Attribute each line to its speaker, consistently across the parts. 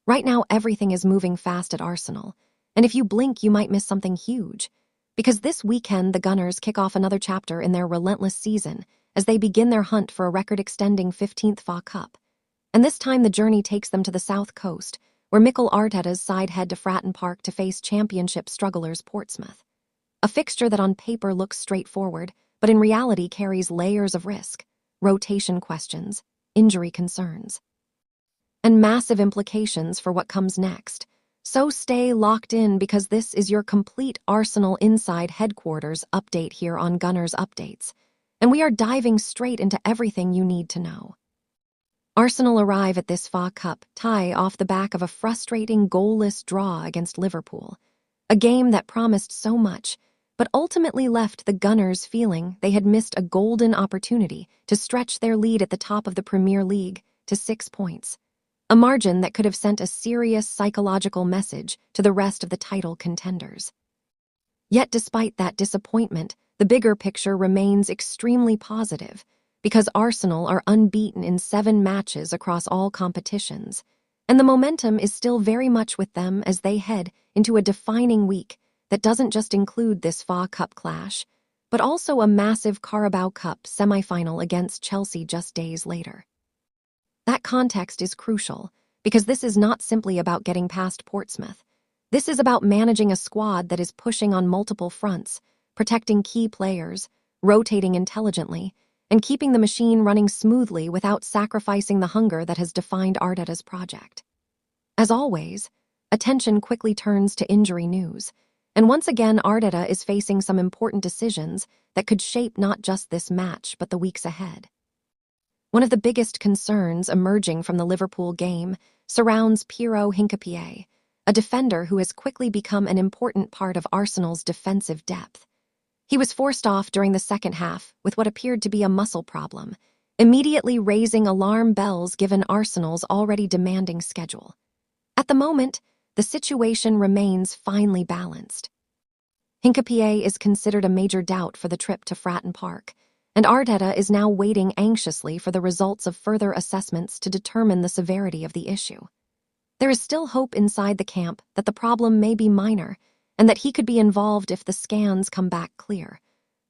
Speaker 1: Right now, everything is moving fast at Arsenal, and if you blink, you might miss something huge. Because this weekend, the Gunners kick off another chapter in their relentless season as they begin their hunt for a record-extending 15th FA Cup. And this time, the journey takes them to the south coast, where Mikel Arteta's side head to Fratton Park to face championship strugglers Portsmouth. A fixture that on paper looks straightforward, but in reality carries layers of risk, rotation questions, injury concerns, and massive implications for what comes next. So stay locked in because this is your complete Arsenal Inside Headquarters update here on Gunners Updates, and we are diving straight into everything you need to know. Arsenal arrive at this FA Cup tie off the back of a frustrating goalless draw against Liverpool, a game that promised so much, but ultimately left the Gunners feeling they had missed a golden opportunity to stretch their lead at the top of the Premier League to 6 points, a margin that could have sent a serious psychological message to the rest of the title contenders. Yet despite that disappointment, the bigger picture remains extremely positive, because Arsenal are unbeaten in 7 matches across all competitions, and the momentum is still very much with them as they head into a defining week that doesn't just include this FA Cup clash, but also a massive Carabao Cup semi-final against Chelsea just days later. That context is crucial, because this is not simply about getting past Portsmouth. This is about managing a squad that is pushing on multiple fronts, protecting key players, rotating intelligently, and keeping the machine running smoothly without sacrificing the hunger that has defined Arteta's project. As always, attention quickly turns to injury news, and once again Arteta is facing some important decisions that could shape not just this match but the weeks ahead. One of the biggest concerns emerging from the Liverpool game surrounds Piero Hincapié, a defender who has quickly become an important part of Arsenal's defensive depth. He was forced off during the second half with what appeared to be a muscle problem, immediately raising alarm bells given Arsenal's already demanding schedule. At the moment, the situation remains finely balanced. Hincapié is considered a major doubt for the trip to Fratton Park, and Arteta is now waiting anxiously for the results of further assessments to determine the severity of the issue. There is still hope inside the camp that the problem may be minor, and that he could be involved if the scans come back clear.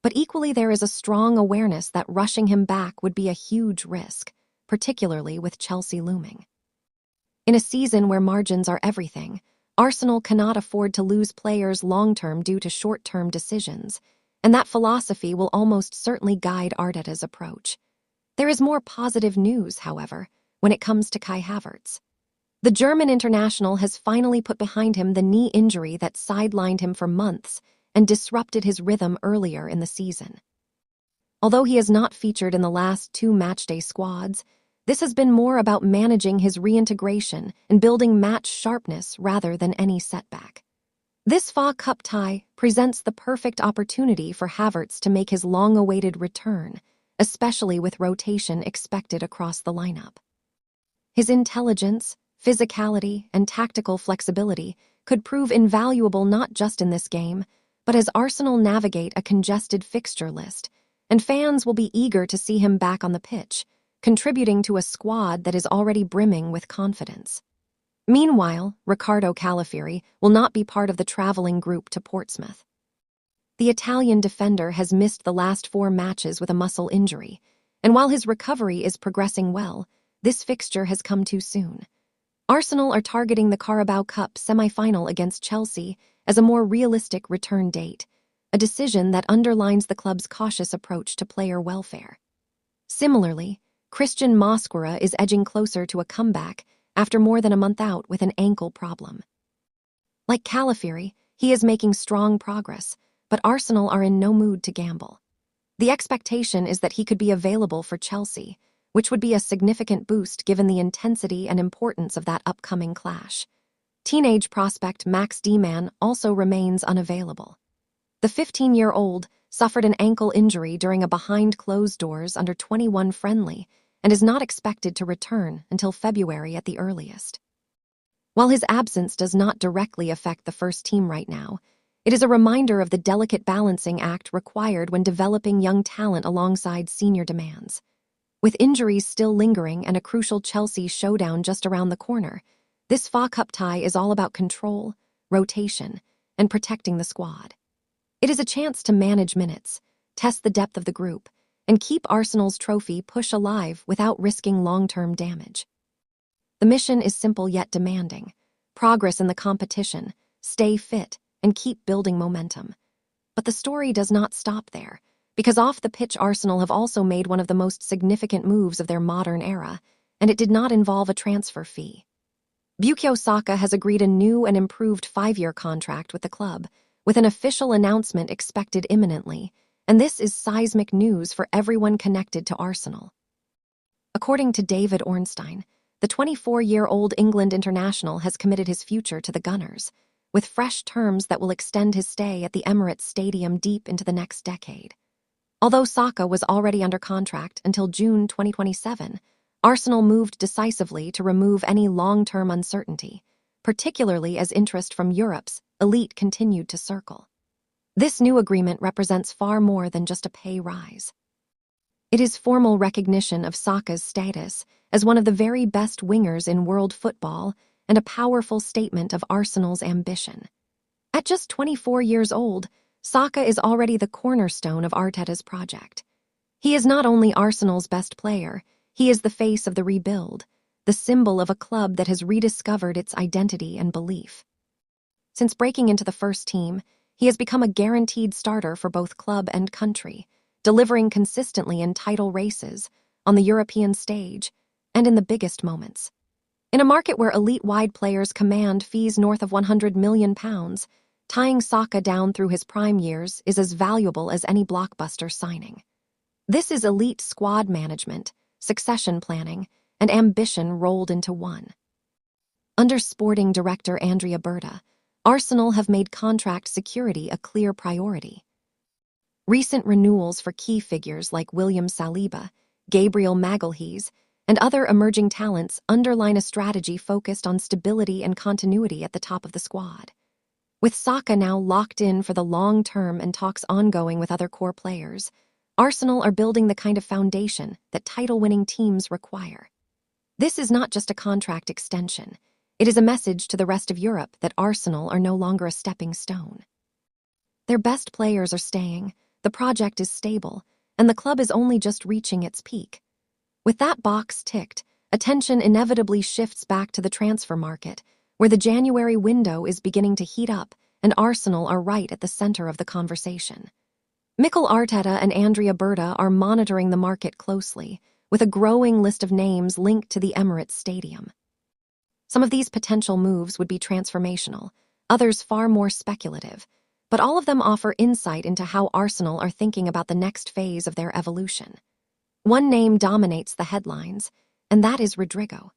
Speaker 1: But equally there is a strong awareness that rushing him back would be a huge risk, particularly with Chelsea looming. In a season where margins are everything, Arsenal cannot afford to lose players long-term due to short-term decisions, and that philosophy will almost certainly guide Arteta's approach. There is more positive news, however, when it comes to Kai Havertz. The German international has finally put behind him the knee injury that sidelined him for months and disrupted his rhythm earlier in the season. Although he has not featured in the last 2 matchday squads, this has been more about managing his reintegration and building match sharpness rather than any setback. This FA Cup tie presents the perfect opportunity for Havertz to make his long-awaited return, especially with rotation expected across the lineup. His intelligence, physicality, and tactical flexibility could prove invaluable not just in this game, but as Arsenal navigate a congested fixture list, and fans will be eager to see him back on the pitch, contributing to a squad that is already brimming with confidence. Meanwhile, Riccardo Calafiori will not be part of the traveling group to Portsmouth. The Italian defender has missed the last 4 matches with a muscle injury, and while his recovery is progressing well, this fixture has come too soon. Arsenal are targeting the Carabao Cup semi-final against Chelsea as a more realistic return date, a decision that underlines the club's cautious approach to player welfare. Similarly, Christian Mosquera is edging closer to a comeback after more than a month out with an ankle problem. Like Calafiori, he is making strong progress, but Arsenal are in no mood to gamble. The expectation is that he could be available for Chelsea, which would be a significant boost given the intensity and importance of that upcoming clash. Teenage prospect Max D-Man also remains unavailable. The 15-year-old suffered an ankle injury during a behind-closed-doors under-21 friendly and is not expected to return until February at the earliest. While his absence does not directly affect the first team right now, it is a reminder of the delicate balancing act required when developing young talent alongside senior demands. With injuries still lingering and a crucial Chelsea showdown just around the corner, This FA Cup tie is all about control, rotation, and protecting the squad. It is a chance to manage minutes, test the depth of the group, and keep Arsenal's trophy push alive without risking long-term damage. The mission is simple yet demanding. Progress in the competition, stay fit, and keep building momentum. But the story does not stop there, because off the pitch Arsenal have also made one of the most significant moves of their modern era, and it did not involve a transfer fee. Bukayo Saka has agreed a new and improved 5-year contract with the club, with an official announcement expected imminently, and this is seismic news for everyone connected to Arsenal. According to David Ornstein, the 24-year-old England international has committed his future to the Gunners, with fresh terms that will extend his stay at the Emirates Stadium deep into the next decade. Although Saka was already under contract until June 2027, Arsenal moved decisively to remove any long-term uncertainty, particularly as interest from Europe's elite continued to circle. This new agreement represents far more than just a pay rise. It is formal recognition of Saka's status as one of the very best wingers in world football and a powerful statement of Arsenal's ambition. At just 24 years old, Saka is already the cornerstone of Arteta's project. He is not only Arsenal's best player, he is the face of the rebuild, the symbol of a club that has rediscovered its identity and belief. Since breaking into the first team, he has become a guaranteed starter for both club and country, delivering consistently in title races, on the European stage, and in the biggest moments. In a market where elite-wide players command fees north of £100 million, tying Saka down through his prime years is as valuable as any blockbuster signing. This is elite squad management, succession planning, and ambition rolled into one. Under sporting director Andrea Berta, Arsenal have made contract security a clear priority. Recent renewals for key figures like William Saliba, Gabriel Magalhaes, and other emerging talents underline a strategy focused on stability and continuity at the top of the squad. With Saka now locked in for the long term and talks ongoing with other core players, Arsenal are building the kind of foundation that title-winning teams require. This is not just a contract extension. It is a message to the rest of Europe that Arsenal are no longer a stepping stone. Their best players are staying, the project is stable, and the club is only just reaching its peak. With that box ticked, attention inevitably shifts back to the transfer market, where the January window is beginning to heat up and Arsenal are right at the center of the conversation. Mikel Arteta and Andrea Berta are monitoring the market closely, with a growing list of names linked to the Emirates Stadium. Some of these potential moves would be transformational, others far more speculative, but all of them offer insight into how Arsenal are thinking about the next phase of their evolution. One name dominates the headlines, and that is Rodrigo.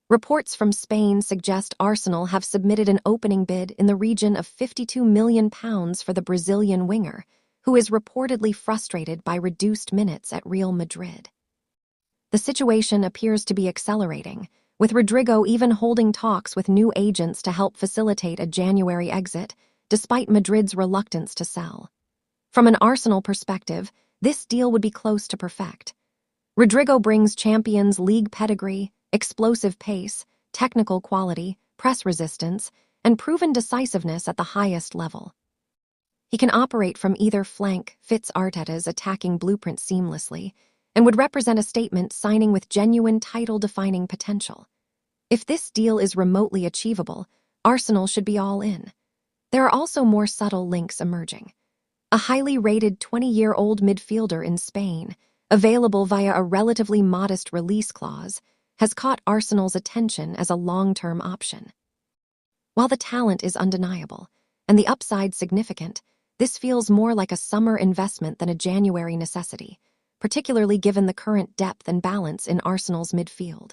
Speaker 1: Reports from Spain suggest Arsenal have submitted an opening bid in the region of £52 million for the Brazilian winger, who is reportedly frustrated by reduced minutes at Real Madrid. The situation appears to be accelerating, with Rodrigo even holding talks with new agents to help facilitate a January exit, despite Madrid's reluctance to sell. From an Arsenal perspective, this deal would be close to perfect. Rodrigo brings Champions League pedigree, explosive pace, technical quality, press resistance, and proven decisiveness at the highest level. He can operate from either flank, fits Arteta's attacking blueprint seamlessly, and would represent a statement signing with genuine title-defining potential. If this deal is remotely achievable, Arsenal should be all in. There are also more subtle links emerging. A highly rated 20-year-old midfielder in Spain, available via a relatively modest release clause, has caught Arsenal's attention as a long-term option. While the talent is undeniable, and the upside significant, this feels more like a summer investment than a January necessity, particularly given the current depth and balance in Arsenal's midfield.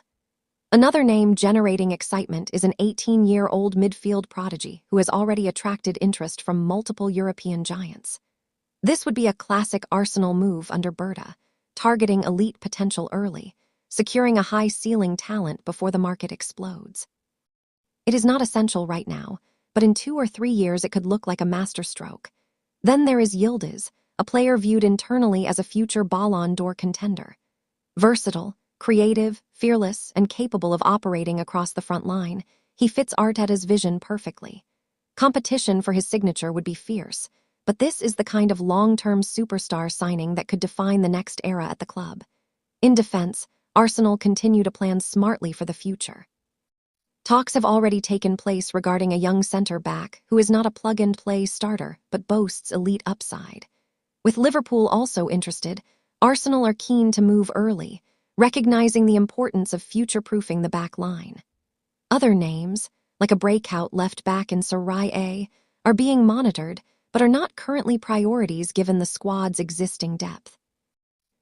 Speaker 1: Another name generating excitement is an 18-year-old midfield prodigy who has already attracted interest from multiple European giants. This would be a classic Arsenal move under Berta, targeting elite potential early, securing a high-ceiling talent before the market explodes. It is not essential right now, but in 2 or 3 years it could look like a masterstroke. Then there is Yildiz, a player viewed internally as a future Ballon d'Or contender. Versatile, creative, fearless, and capable of operating across the front line, He fits Arteta's vision perfectly. Competition for his signature would be fierce, but this is the kind of long-term superstar signing that could define the next era at the club. In defense, Arsenal continue to plan smartly for the future. Talks have already taken place regarding a young centre-back who is not a plug-and-play starter but boasts elite upside. With Liverpool also interested, Arsenal are keen to move early, recognizing the importance of future-proofing the back line. Other names, like a breakout left back in Serie A, are being monitored but are not currently priorities given the squad's existing depth.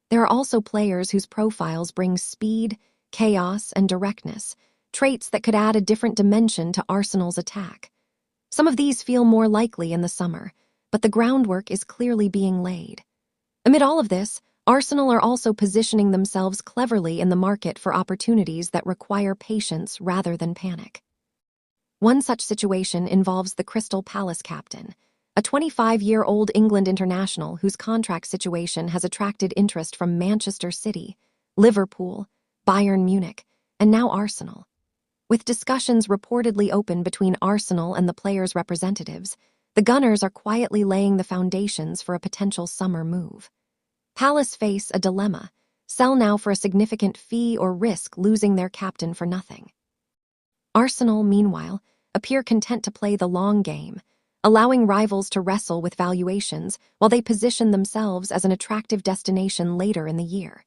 Speaker 1: There are also players whose profiles bring speed, chaos, and directness, traits that could add a different dimension to Arsenal's attack. Some of these feel more likely in the summer, but the groundwork is clearly being laid. Amid all of this, Arsenal are also positioning themselves cleverly in the market for opportunities that require patience rather than panic. One such situation involves the Crystal Palace captain, a 25-year-old England international whose contract situation has attracted interest from Manchester City, Liverpool, Bayern Munich, and now Arsenal. With discussions reportedly open between Arsenal and the players' representatives, the Gunners are quietly laying the foundations for a potential summer move. Palace face a dilemma: sell now for a significant fee or risk losing their captain for nothing. Arsenal, meanwhile, appear content to play the long game, allowing rivals to wrestle with valuations while they position themselves as an attractive destination later in the year.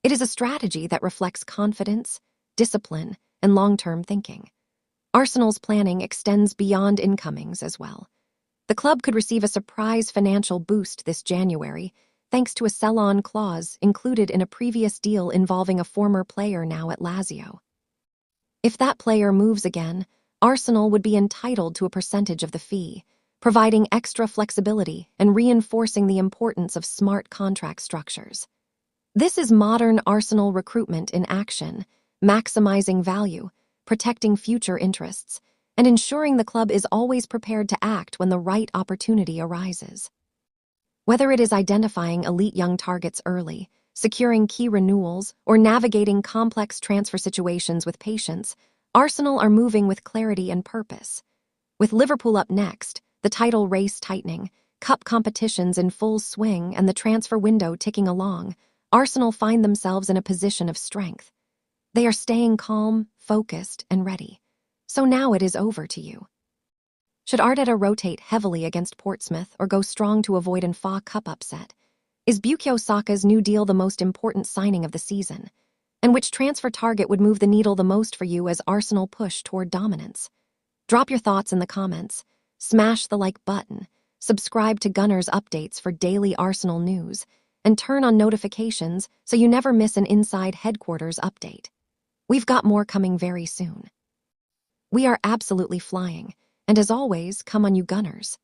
Speaker 1: It is a strategy that reflects confidence, discipline, and long-term thinking. Arsenal's planning extends beyond incomings as well. The club could receive a surprise financial boost this January thanks to a sell-on clause included in a previous deal involving a former player now at Lazio. If that player moves again, Arsenal would be entitled to a percentage of the fee, providing extra flexibility and reinforcing the importance of smart contract structures. This is modern Arsenal recruitment in action, maximizing value, protecting future interests, and ensuring the club is always prepared to act when the right opportunity arises. Whether it is identifying elite young targets early, securing key renewals, or navigating complex transfer situations with patience, Arsenal are moving with clarity and purpose. With Liverpool up next, the title race tightening, cup competitions in full swing, and the transfer window ticking along, Arsenal find themselves in a position of strength. They are staying calm, focused, and ready. So now it is over to you. Should Arteta rotate heavily against Portsmouth or go strong to avoid an FA Cup upset? Is Bukayo Saka's new deal the most important signing of the season? And which transfer target would move the needle the most for you as Arsenal push toward dominance? Drop your thoughts in the comments, smash the like button, subscribe to Gunners updates for daily Arsenal news, and turn on notifications so you never miss an inside headquarters update. We've got more coming very soon. We are absolutely flying, and as always, come on you Gunners.